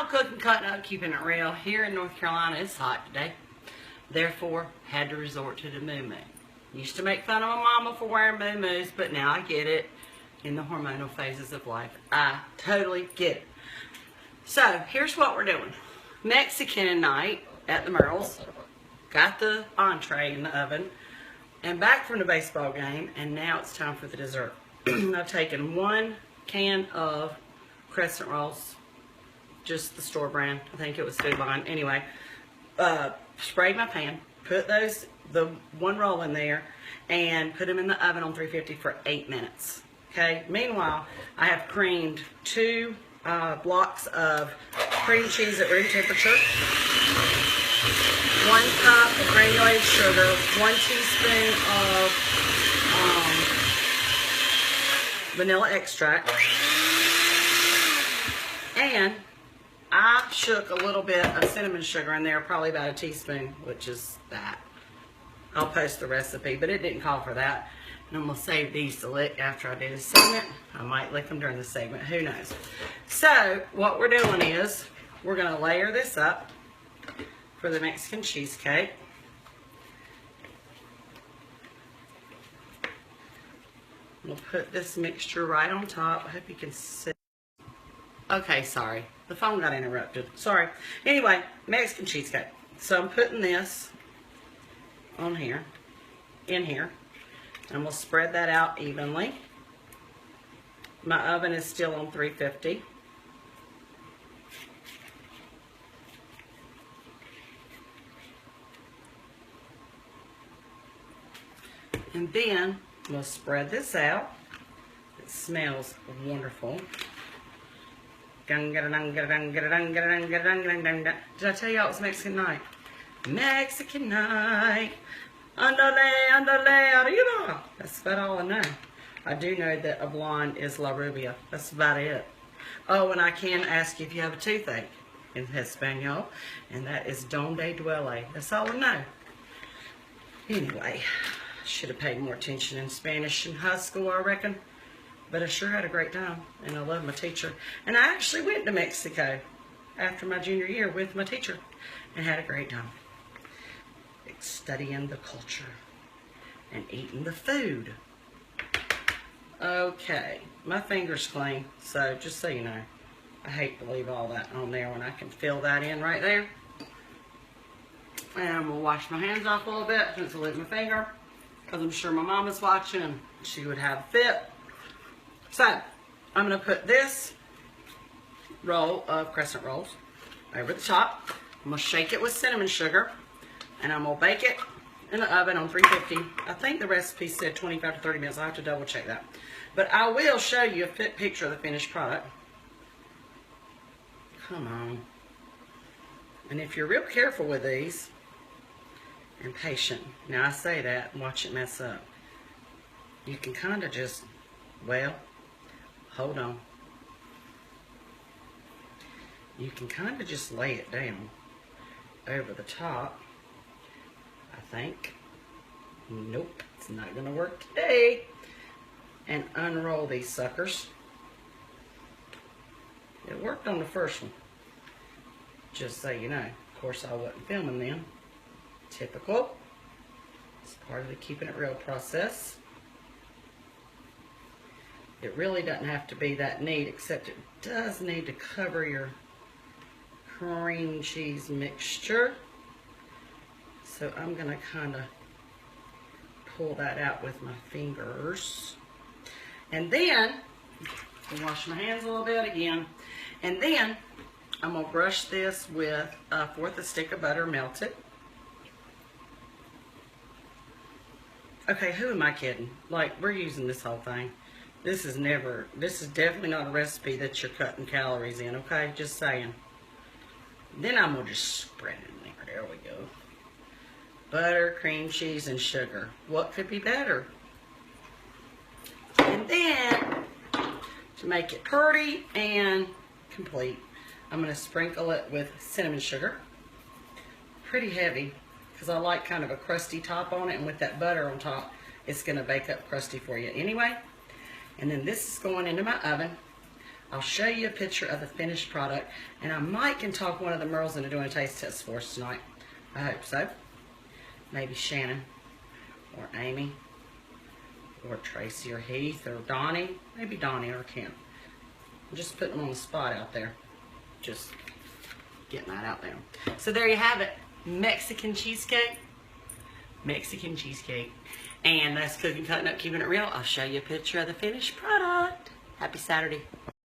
y'all, cooking, cutting up, keeping it real. Here in North Carolina, it's hot today. Therefore, had to resort to the moo-moo. Used to make fun of my mama for wearing moo-moos, but now I get it in the hormonal phases of life. I totally get it. So, here's what we're doing. Mexican night at the Merle's. Got the entree in the oven. And back from the baseball game, and now it's time for the dessert. I've taken 1 can of crescent rolls, just the store brand. I think it was Food Line. Anyway, sprayed my pan, put the 1 roll in there, and put them in the oven on 350 for 8 minutes. Okay. Meanwhile, I have creamed 2 blocks of cream cheese at room temperature, 1 cup of granulated sugar, 1 teaspoon of vanilla extract, and I shook a little bit of cinnamon sugar in there, probably about a teaspoon, which is that. I'll post the recipe, but it didn't call for that. And I'm going to save these to lick after I do the segment. I might lick them during the segment, who knows. So, what we're doing is, we're going to layer this up for the Mexican cheesecake. We'll put this mixture right on top. I hope you can see. Okay, sorry. The phone got interrupted. Sorry. Anyway, Mexican cheesecake. So I'm putting this on here, in here, and we'll spread that out evenly. My oven is still on 350. And then we'll spread this out. It smells wonderful. Did I tell y'all it was Mexican night? Mexican night. Andale, andale, arriba. That's about all I know. I do know that a blonde is La Rubia. That's about it. Oh, and I can ask you if you have a toothache in Espanol, and that is donde duele. That's all I know. Anyway, should have paid more attention in Spanish in high school, I reckon. But I sure had a great time, and I love my teacher. And I actually went to Mexico after my junior year with my teacher and had a great time. Studying the culture and eating the food. Okay, my finger's clean, so just so you know, I hate to leave all that on there when I can fill that in right there. And I'm going to wash my hands off a little bit since I leave my finger, because I'm sure my mama's watching and she would have a fit. So, I'm going to put this roll of crescent rolls over the top. I'm going to shake it with cinnamon sugar, and I'm going to bake it in the oven on 350. I think the recipe said 25 to 30 minutes. I'll have to double check that. But I will show you a picture of the finished product. Come on. And if you're real careful with these, and patient, now I say that and watch it mess up, you can kind of just, well, hold on. You can kind of just lay it down over the top, I think. Nope, it's not going to work today. And unroll these suckers. It worked on the first one, just so you know. Of course, I wasn't filming them. Typical. It's part of the keeping it real process. It really doesn't have to be that neat, except it does need to cover your cream cheese mixture. So I'm going to kind of pull that out with my fingers. And then, I'll wash my hands a little bit again. And then, I'm going to brush this with a 1/4 a stick of butter melted. Okay, who am I kidding? Like, we're using this whole thing. This is definitely not a recipe that you're cutting calories in, okay? Just saying. Then I'm going to just spread it in there. There we go. Butter, cream cheese, and sugar. What could be better? And then, to make it pretty and complete, I'm going to sprinkle it with cinnamon sugar. Pretty heavy, because I like kind of a crusty top on it, and with that butter on top, it's going to bake up crusty for you anyway. And then this is going into my oven. I'll show you a picture of the finished product, and I might can talk one of the girls into doing a taste test for us tonight. I hope so. Maybe Shannon, or Amy, or Tracy, or Heath, or Donnie. Maybe Donnie or Kim. I'm just putting them on the spot out there. Just getting that out there. So there you have it. Mexican cheesecake. Mexican cheesecake. And that's Cooking, Cutting Up, Keeping It Real. I'll show you a picture of the finished product. Happy Saturday.